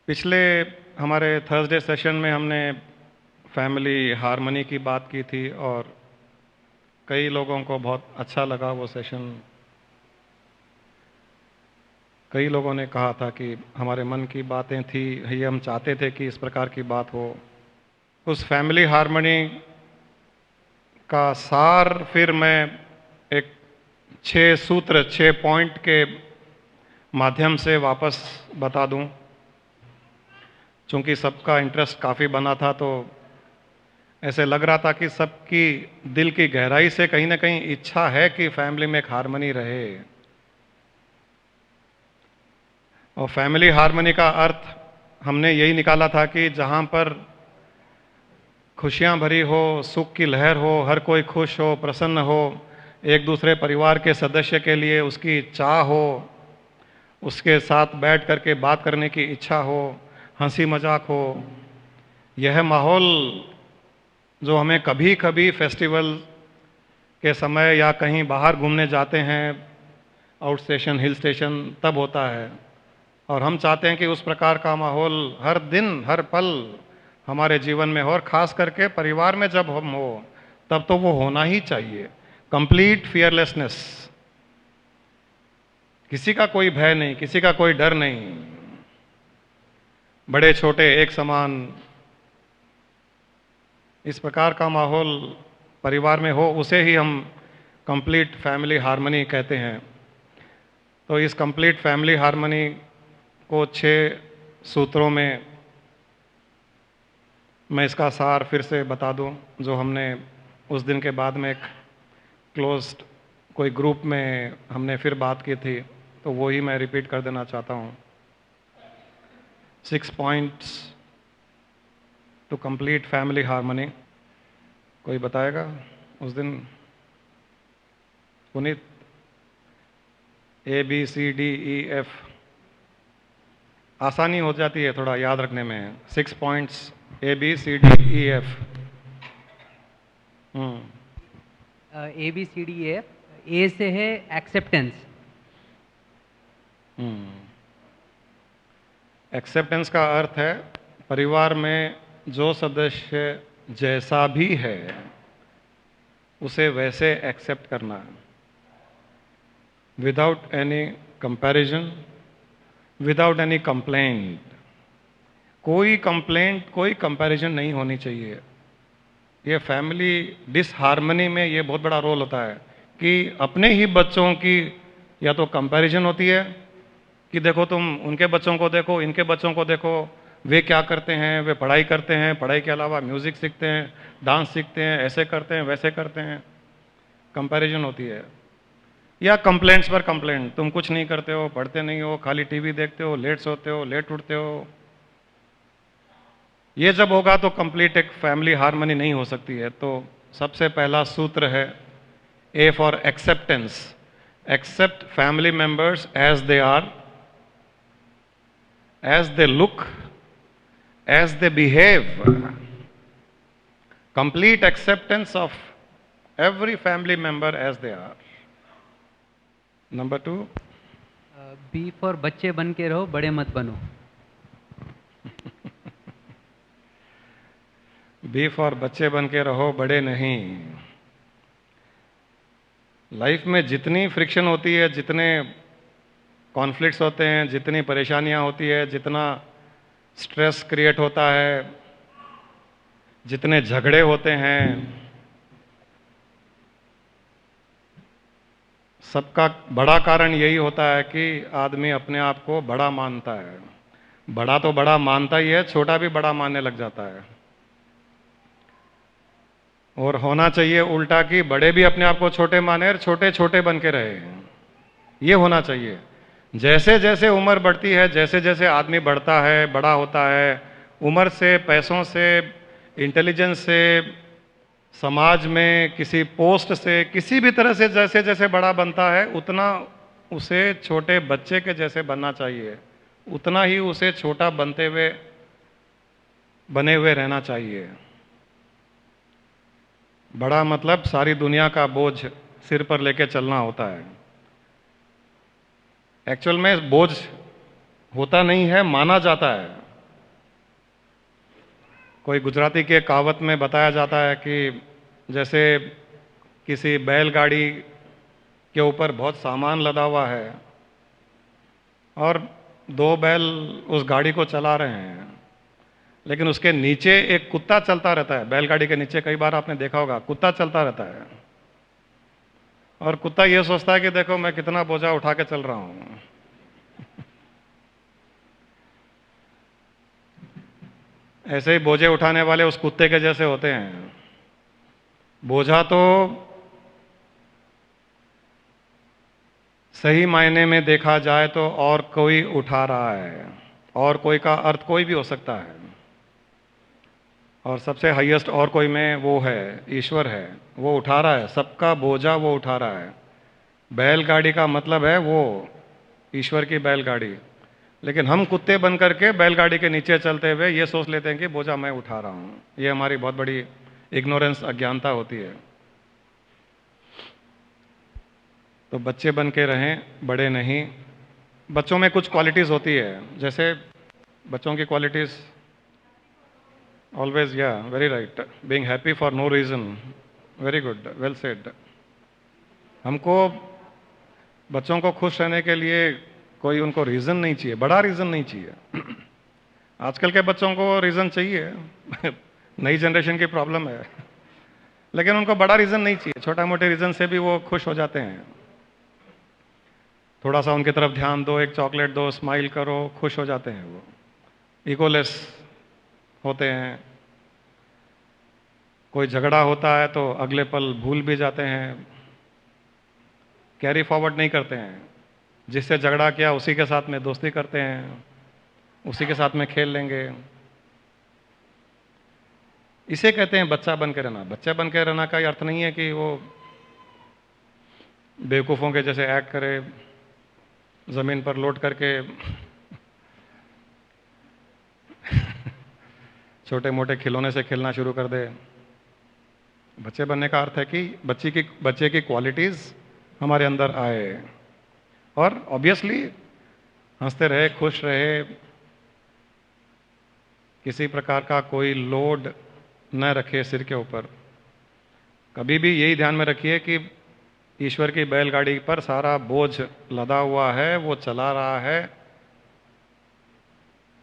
पिछले हमारे Thursday session में हमने फैमिली हार्मनी की बात की थी और कई लोगों को बहुत अच्छा लगा वो सेशन। कई लोगों ने कहा था कि हमारे मन की बातें थी, ये हम चाहते थे कि इस प्रकार की बात हो। उस फैमिली हार्मनी का सार फिर मैं एक 6 सूत्र 6 पॉइंट के माध्यम से वापस बता दूं। चूंकि सबका इंटरेस्ट काफ़ी बना था तो ऐसे लग रहा था कि सबकी दिल की गहराई से कहीं ना कहीं इच्छा है कि फैमिली में एक हार्मनी रहे। और फैमिली हार्मनी का अर्थ हमने यही निकाला था कि जहाँ पर खुशियाँ भरी हो, सुख की लहर हो, हर कोई खुश हो, प्रसन्न हो, एक दूसरे परिवार के सदस्य के लिए उसकी चाह हो, उसके साथ बैठ करके बात करने की इच्छा हो, हंसी मजाक हो, यह माहौल जो हमें कभी कभी फेस्टिवल के समय या कहीं बाहर घूमने जाते हैं, आउट स्टेशन, हिल स्टेशन, तब होता है। और हम चाहते हैं कि उस प्रकार का माहौल हर दिन हर पल हमारे जीवन में हो, और खास करके परिवार में जब हम हो तब तो वो होना ही चाहिए। कंप्लीट फियरलेसनेस, किसी का कोई भय नहीं, किसी का कोई डर नहीं, बड़े छोटे एक समान, इस प्रकार का माहौल परिवार में हो, उसे ही हम कंप्लीट फैमिली हार्मनी कहते हैं। तो इस कंप्लीट फैमिली हार्मनी को 6 सूत्रों में मैं इसका सार फिर से बता दूं, जो हमने उस दिन के बाद में एक क्लोज्ड कोई ग्रुप में हमने फिर बात की थी, तो वो ही मैं रिपीट कर देना चाहता हूं। 6 points to complete family harmony. कोई बताएगा उस दिन? पुनीत, ABCDEF आसानी हो जाती है थोड़ा याद रखने में। 6 पॉइंट्स ABCDEF। ABCDEF। ए से है एक्सेप्टेंस। एक्सेप्टेंस का अर्थ है परिवार में जो सदस्य जैसा भी है उसे वैसे एक्सेप्ट करना, without any comparison, without any complaint. कोई कंप्लेंट, कोई कंपैरिजन नहीं होनी चाहिए। ये फैमिली डिसहार्मनी में ये बहुत बड़ा रोल होता है कि अपने ही बच्चों की या तो कंपैरिजन होती है कि देखो तुम उनके बच्चों को देखो, इनके बच्चों को देखो, वे क्या करते हैं, वे पढ़ाई करते हैं, पढ़ाई के अलावा म्यूज़िक सीखते हैं, डांस सीखते हैं, ऐसे करते हैं, वैसे करते हैं, कंपैरिजन होती है। या कंप्लेंट्स पर कंप्लेंट, तुम कुछ नहीं करते हो, पढ़ते नहीं हो, खाली टीवी देखते हो, लेट सोते हो, लेट उठते हो। ये जब होगा तो कंप्लीट एक फैमिली हार्मनी नहीं हो सकती है। तो सबसे पहला सूत्र है A for acceptance. Accept family members as they are, as they look, as they behave. Complete acceptance of every family member as they are. Number 2, B for बच्चे बन के रहो, बड़े मत बनो। B फॉर बच्चे बन के रहो, बड़े नहीं। लाइफ में जितनी फ्रिक्शन होती है, जितने कॉन्फ्लिक्ट्स होते हैं, जितनी परेशानियां होती है, जितना स्ट्रेस क्रिएट होता है, जितने झगड़े होते हैं, सबका बड़ा कारण यही होता है कि आदमी अपने आप को बड़ा मानता है। बड़ा तो बड़ा मानता ही है, छोटा भी बड़ा मानने लग जाता है। और होना चाहिए उल्टा कि बड़े भी अपने आप को छोटे माने और छोटे छोटे बन के रहे। ये होना चाहिए। जैसे जैसे उम्र बढ़ती है, जैसे जैसे आदमी बढ़ता है, बड़ा होता है, उम्र से, पैसों से, इंटेलिजेंस से, समाज में किसी पोस्ट से, किसी भी तरह से जैसे जैसे बड़ा बनता है, उतना उसे छोटे बच्चे के जैसे बनना चाहिए, उतना ही उसे छोटा बने हुए रहना चाहिए। बड़ा मतलब सारी दुनिया का बोझ सिर पर लेके चलना होता है। एक्चुअल में बोझ होता नहीं है, माना जाता है। कोई गुजराती के कहावत में बताया जाता है कि जैसे किसी बैलगाड़ी के ऊपर बहुत सामान लदा हुआ है और दो बैल उस गाड़ी को चला रहे हैं, लेकिन उसके नीचे एक कुत्ता चलता रहता है। बैलगाड़ी के नीचे कई बार आपने देखा होगा कुत्ता चलता रहता है, और कुत्ता ये सोचता है कि देखो मैं कितना बोझा उठा के चल रहा हूं। ऐसे ही बोझे उठाने वाले उस कुत्ते के जैसे होते हैं। बोझा तो सही मायने में देखा जाए तो और कोई उठा रहा है, और कोई का अर्थ कोई भी हो सकता है, और सबसे हाईएस्ट और कोई में वो है, ईश्वर है, वो उठा रहा है सबका बोझा, वो उठा रहा है। बैलगाड़ी का मतलब है वो ईश्वर की बैलगाड़ी, लेकिन हम कुत्ते बन करके बैलगाड़ी के नीचे चलते हुए ये सोच लेते हैं कि बोझा मैं उठा रहा हूं। ये हमारी बहुत बड़ी इग्नोरेंस, अज्ञानता होती है। तो बच्चे बन के रहें, बड़े नहीं। बच्चों में कुछ क्वालिटीज़ होती है, जैसे बच्चों की क्वालिटीज़ ऑलवेज, या very right, being happy for no reason, very good, well said. हमको बच्चों को खुश रहने के लिए कोई उनको रीज़न नहीं चाहिए, बड़ा रीज़न नहीं चाहिए। आजकल के बच्चों को रीज़न चाहिए। नई जनरेशन की प्रॉब्लम है, लेकिन उनको बड़ा रीज़न नहीं चाहिए, छोटा मोटे रीज़न से भी वो खुश हो जाते हैं। थोड़ा सा उनकी तरफ ध्यान दो, एक चॉकलेट दो, स्माइल करो, खुश हो जाते हैं। वो इगोलेस होते हैं। कोई झगड़ा होता है तो अगले पल भूल भी जाते हैं, कैरी फॉरवर्ड नहीं करते हैं। जिससे झगड़ा किया उसी के साथ में दोस्ती करते हैं, उसी के साथ में खेल लेंगे। इसे कहते हैं बच्चा बन के रहना। बच्चा बन के रहना का अर्थ नहीं है कि वो बेवकूफ़ों के जैसे एक्ट करे, ज़मीन पर लोट करके छोटे मोटे खिलौने से खेलना शुरू कर दे। बच्चे बनने का अर्थ है कि बच्चे की क्वालिटीज़ हमारे अंदर आए, और ऑब्वियसली हंसते रहे, खुश रहे, किसी प्रकार का कोई लोड न रखे सिर के ऊपर। कभी भी यही ध्यान में रखिए कि ईश्वर की बैलगाड़ी पर सारा बोझ लदा हुआ है, वो चला रहा है।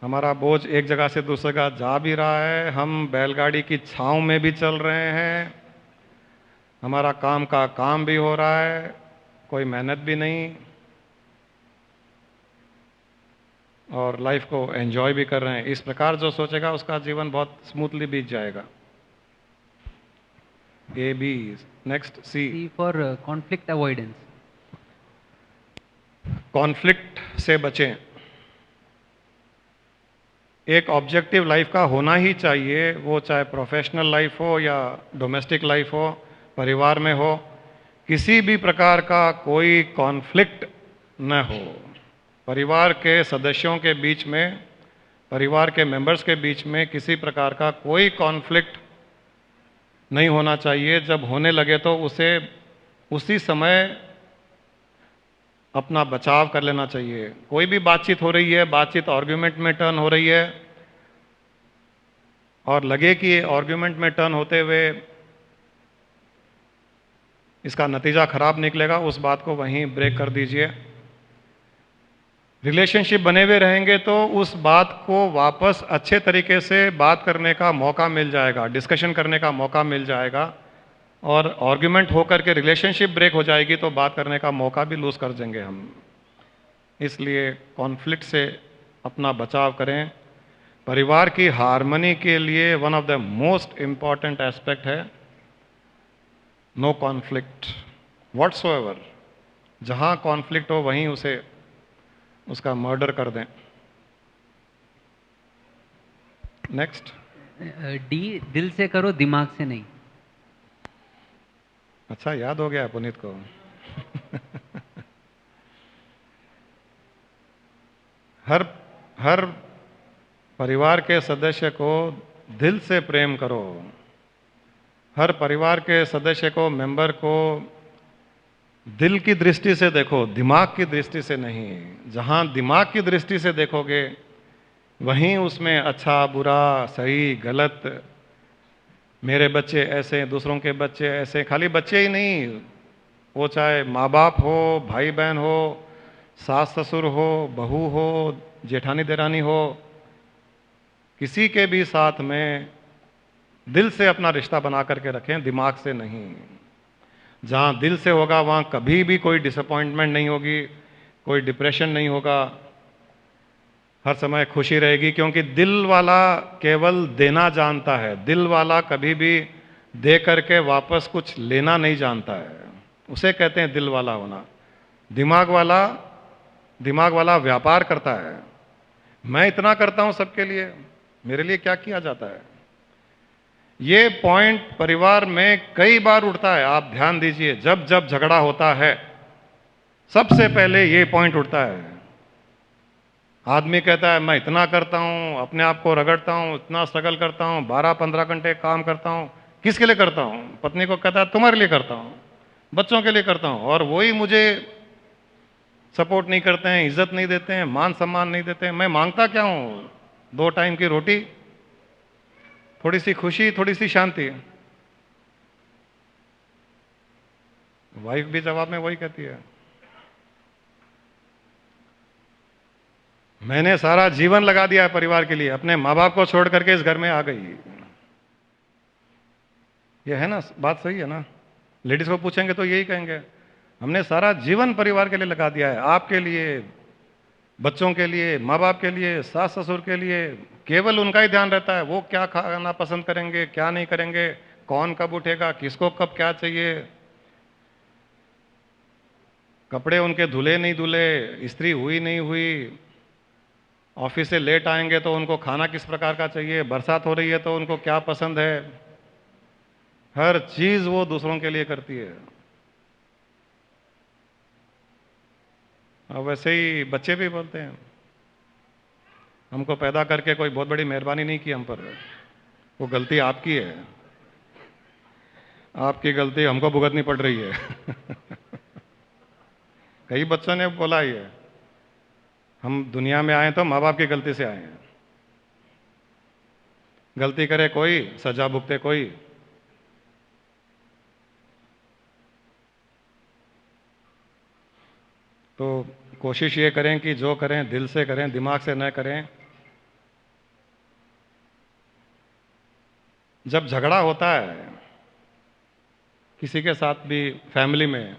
हमारा बोझ एक जगह से दूसरी जगह जा भी रहा है, हम बैलगाड़ी की छांव में भी चल रहे हैं, हमारा काम का काम भी हो रहा है, कोई मेहनत भी नहीं, और लाइफ को एंजॉय भी कर रहे हैं। इस प्रकार जो सोचेगा उसका जीवन बहुत स्मूथली बीत जाएगा। A B. Next C. C for conflict avoidance. Conflict से बचें। एक ऑब्जेक्टिव लाइफ का होना ही चाहिए, वो चाहे प्रोफेशनल लाइफ हो या डोमेस्टिक लाइफ हो, परिवार में हो, किसी भी प्रकार का कोई कॉन्फ्लिक्ट न हो। परिवार के सदस्यों के बीच में, परिवार के मेंबर्स के बीच में किसी प्रकार का कोई कॉन्फ्लिक्ट नहीं होना चाहिए। जब होने लगे तो उसे उसी समय अपना बचाव कर लेना चाहिए। कोई भी बातचीत हो रही है, बातचीत आर्ग्यूमेंट में टर्न हो रही है, और लगे कि आर्ग्यूमेंट में टर्न होते हुए इसका नतीजा खराब निकलेगा, उस बात को वहीं ब्रेक कर दीजिए। रिलेशनशिप बने हुए रहेंगे तो उस बात को वापस अच्छे तरीके से बात करने का मौका मिल जाएगा, डिस्कशन करने का मौका मिल जाएगा, और आर्ग्यूमेंट होकर के रिलेशनशिप ब्रेक हो जाएगी तो बात करने का मौका भी लूज कर देंगे हम। इसलिए कॉन्फ्लिक्ट से अपना बचाव करें। परिवार की हार्मनी के लिए one of the most important aspect है नो कॉन्फ्लिक्ट व्हाट्सोएवर। जहां कॉन्फ्लिक्ट हो वहीं उसका मर्डर कर दें। नेक्स्ट D, दिल से करो, दिमाग से नहीं। अच्छा, याद हो गया पुनीत को। हर परिवार के सदस्य को दिल से प्रेम करो। हर परिवार के सदस्य को, मेंबर को दिल की दृष्टि से देखो, दिमाग की दृष्टि से नहीं। जहां दिमाग की दृष्टि से देखोगे वहीं उसमें अच्छा बुरा सही गलत, मेरे बच्चे ऐसे दूसरों के बच्चे ऐसे, खाली बच्चे ही नहीं, वो चाहे माँ बाप हो, भाई बहन हो, सास ससुर हो, बहू हो, जेठानी देरानी हो, किसी के भी साथ में दिल से अपना रिश्ता बना करके रखें, दिमाग से नहीं। जहाँ दिल से होगा वहाँ कभी भी कोई डिसअपॉइंटमेंट नहीं होगी, कोई डिप्रेशन नहीं होगा, हर समय खुशी रहेगी, क्योंकि दिल वाला केवल देना जानता है। दिल वाला कभी भी दे करके वापस कुछ लेना नहीं जानता है, उसे कहते हैं दिल वाला होना। दिमाग वाला दिमाग वाला व्यापार करता है, मैं इतना करता हूं सबके लिए, मेरे लिए क्या किया जाता है। ये पॉइंट परिवार में कई बार उठता है, आप ध्यान दीजिए, जब जब झगड़ा होता है सबसे पहले ये पॉइंट उठता है। आदमी कहता है मैं इतना करता हूं, अपने आप को रगड़ता हूं, इतना स्ट्रगल करता हूं, 12-15 घंटे काम करता हूं, किसके लिए करता हूं? पत्नी को कहता है तुम्हारे लिए करता हूं, बच्चों के लिए करता हूं, और वही मुझे सपोर्ट नहीं करते हैं, इज्जत नहीं देते हैं, मान सम्मान नहीं देते हैं। मैं मांगता क्या हूं? 2 टाइम की रोटी, थोड़ी सी खुशी, थोड़ी सी शांति। वाइफ भी जवाब में वही कहती है, मैंने सारा जीवन लगा दिया है परिवार के लिए, अपने माँ बाप को छोड़ करके इस घर में आ गई। ये है ना, बात सही है ना? लेडीज को पूछेंगे तो यही कहेंगे, हमने सारा जीवन परिवार के लिए लगा दिया है, आपके लिए, बच्चों के लिए, माँ बाप के लिए, सास ससुर के लिए, केवल उनका ही ध्यान रहता है, वो क्या खाना पसंद करेंगे, क्या नहीं करेंगे, कौन कब उठेगा, किसको कब क्या चाहिए, कपड़े उनके धुले नहीं धुले, इस्त्री हुई नहीं हुई, ऑफिस से लेट आएंगे तो उनको खाना किस प्रकार का चाहिए, बरसात हो रही है तो उनको क्या पसंद है, हर चीज वो दूसरों के लिए करती है। और वैसे ही बच्चे भी बोलते हैं, हमको पैदा करके कोई बहुत बड़ी मेहरबानी नहीं की हम पर, वो गलती आपकी है, आपकी गलती हमको भुगतनी पड़ रही है। कई बच्चों ने बोला ही है, हम दुनिया में आए तो माँ बाप की गलती से आए हैं, गलती करे कोई सजा भुगते कोई। तो कोशिश ये करें कि जो करें दिल से करें, दिमाग से न करें। जब झगड़ा होता है किसी के साथ भी फैमिली में,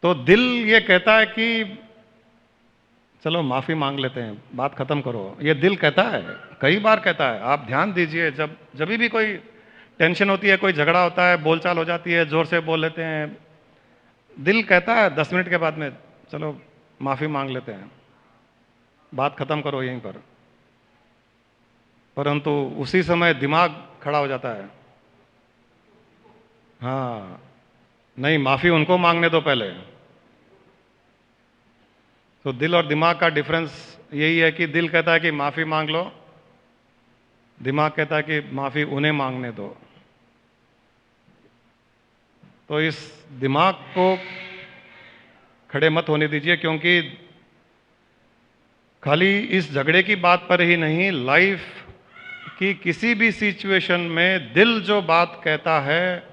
तो दिल ये कहता है कि चलो माफी मांग लेते हैं, बात खत्म करो, ये दिल कहता है, कई बार कहता है। आप ध्यान दीजिए, जब जब भी कोई टेंशन होती है, कोई झगड़ा होता है, बोलचाल हो जाती है, जोर से बोल लेते हैं, दिल कहता है 10 मिनट के बाद में चलो माफी मांग लेते हैं, बात खत्म करो यहीं पर। परंतु उसी समय दिमाग खड़ा हो जाता है, हाँ नहीं, माफी उनको मांगने दो पहले। तो दिल और दिमाग का डिफरेंस यही है कि दिल कहता है कि माफी मांग लो, दिमाग कहता है कि माफी उन्हें मांगने दो। तो इस दिमाग को खड़े मत होने दीजिए, क्योंकि खाली इस झगड़े की बात पर ही नहीं, लाइफ की किसी भी सिचुएशन में दिल जो बात कहता है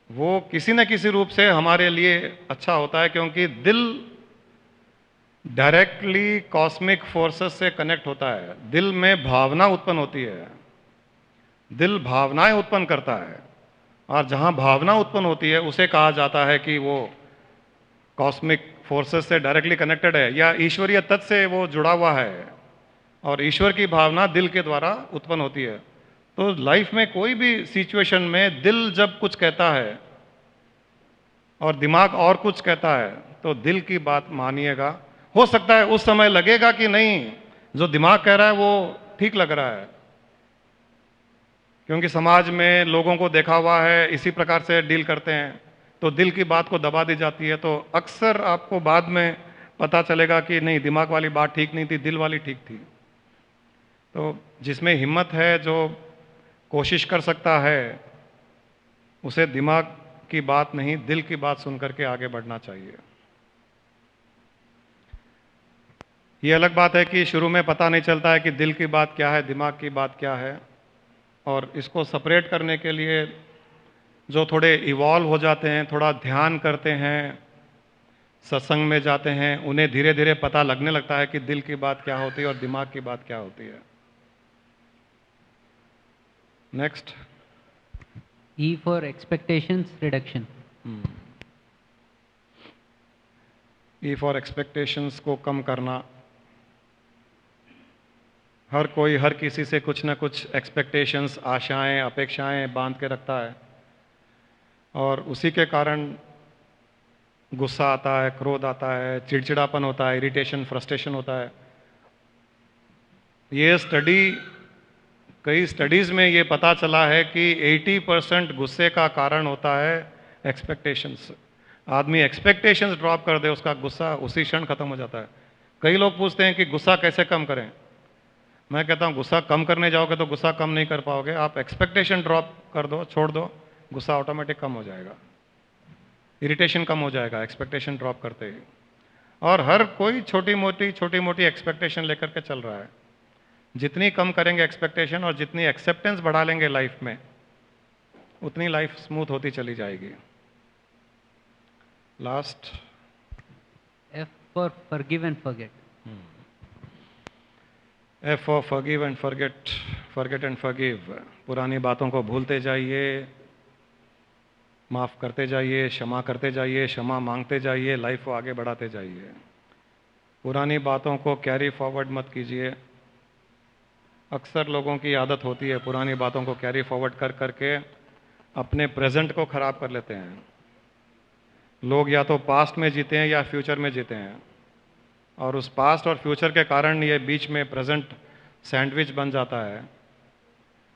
वो किसी न किसी रूप से हमारे लिए अच्छा होता है, क्योंकि दिल डायरेक्टली कॉस्मिक फोर्सेस से कनेक्ट होता है। दिल में भावना उत्पन्न होती है, दिल भावनाएं उत्पन्न करता है, और जहां भावना उत्पन्न होती है उसे कहा जाता है कि वो कॉस्मिक फोर्सेस से डायरेक्टली कनेक्टेड है, या ईश्वरीय तत्व से वो जुड़ा हुआ है, और ईश्वर की भावना दिल के द्वारा उत्पन्न होती है। तो लाइफ में कोई भी सिचुएशन में दिल जब कुछ कहता है और दिमाग और कुछ कहता है, तो दिल की बात मानिएगा। हो सकता है उस समय लगेगा कि नहीं, जो दिमाग कह रहा है वो ठीक लग रहा है, क्योंकि समाज में लोगों को देखा हुआ है इसी प्रकार से डील करते हैं, तो दिल की बात को दबा दी जाती है। तो अक्सर आपको बाद में पता चलेगा कि नहीं, दिमाग वाली बात ठीक नहीं थी, दिल वाली ठीक थी। तो जिसमें हिम्मत है, जो कोशिश कर सकता है, उसे दिमाग की बात नहीं दिल की बात सुन करके आगे बढ़ना चाहिए। ये अलग बात है कि शुरू में पता नहीं चलता है कि दिल की बात क्या है, दिमाग की बात क्या है, और इसको सेपरेट करने के लिए जो थोड़े इवॉल्व हो जाते हैं, थोड़ा ध्यान करते हैं, सत्संग में जाते हैं, उन्हें धीरे धीरे पता लगने लगता है कि दिल की बात क्या होती है और दिमाग की बात क्या होती है। Next. E for expectations reduction. E for expectations को कम करना। हर कोई हर किसी से कुछ ना कुछ एक्सपेक्टेशंस, आशाएं, अपेक्षाएं बांध के रखता है, और उसी के कारण गुस्सा आता है, क्रोध आता है, चिड़चिड़ापन होता है, इरिटेशन, फ्रस्ट्रेशन होता है। ये कई स्टडीज़ में ये पता चला है कि 80% गुस्से का कारण होता है एक्सपेक्टेशंस। आदमी एक्सपेक्टेशंस ड्रॉप कर दे, उसका गुस्सा उसी क्षण खत्म हो जाता है। कई लोग पूछते हैं कि गुस्सा कैसे कम करें। मैं कहता हूँ गुस्सा कम करने जाओगे तो गुस्सा कम नहीं कर पाओगे, आप एक्सपेक्टेशन ड्रॉप कर दो, छोड़ दो, गुस्सा ऑटोमेटिक कम हो जाएगा, इरिटेशन कम हो जाएगा एक्सपेक्टेशन ड्रॉप करते ही। और हर कोई छोटी मोटी एक्सपेक्टेशन लेकर के चल रहा है। जितनी कम करेंगे एक्सपेक्टेशन और जितनी एक्सेप्टेंस बढ़ा लेंगे लाइफ में, उतनी लाइफ स्मूथ होती चली जाएगी। Last. F for forgive and forget. F for forgive and forget. Forget and forgive. पुरानी बातों को भूलते जाइए, माफ़ करते जाइए, क्षमा करते जाइए, क्षमा मांगते जाइए, लाइफ को आगे बढ़ाते जाइए। पुरानी बातों को कैरी फॉरवर्ड मत कीजिए। अक्सर लोगों की आदत होती है पुरानी बातों को कैरी फॉरवर्ड कर करके अपने प्रेजेंट को ख़राब कर लेते हैं। लोग या तो पास्ट में जीते हैं या फ्यूचर में जीते हैं, और उस पास्ट और फ्यूचर के कारण ये बीच में प्रेजेंट सैंडविच बन जाता है,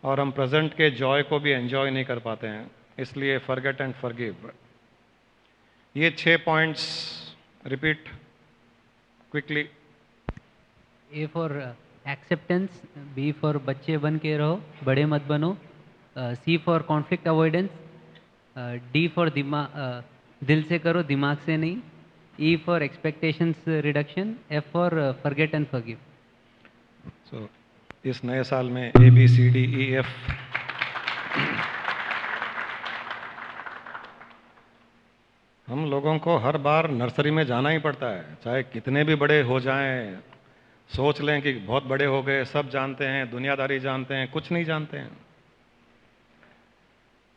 और हम प्रेजेंट के जॉय को भी एंजॉय नहीं कर पाते हैं। इसलिए फॉरगेट एंड फॉरगिव। ये 6 points repeat quickly. A for acceptance. B for बच्चे बन के रहो, बड़े मत बनो. C for conflict avoidance. D for दिल से करो, दिमाग से नहीं. E for expectations reduction. F for forget and forgive. सो इस नए साल में ABCDEF हम लोगों को हर बार नर्सरी में जाना ही पड़ता है, चाहे कितने भी बड़े हो जाएं। सोच लें कि बहुत बड़े हो गए, सब जानते हैं, दुनियादारी जानते हैं, कुछ नहीं जानते हैं।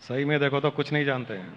सही में देखो तो कुछ नहीं जानते हैं।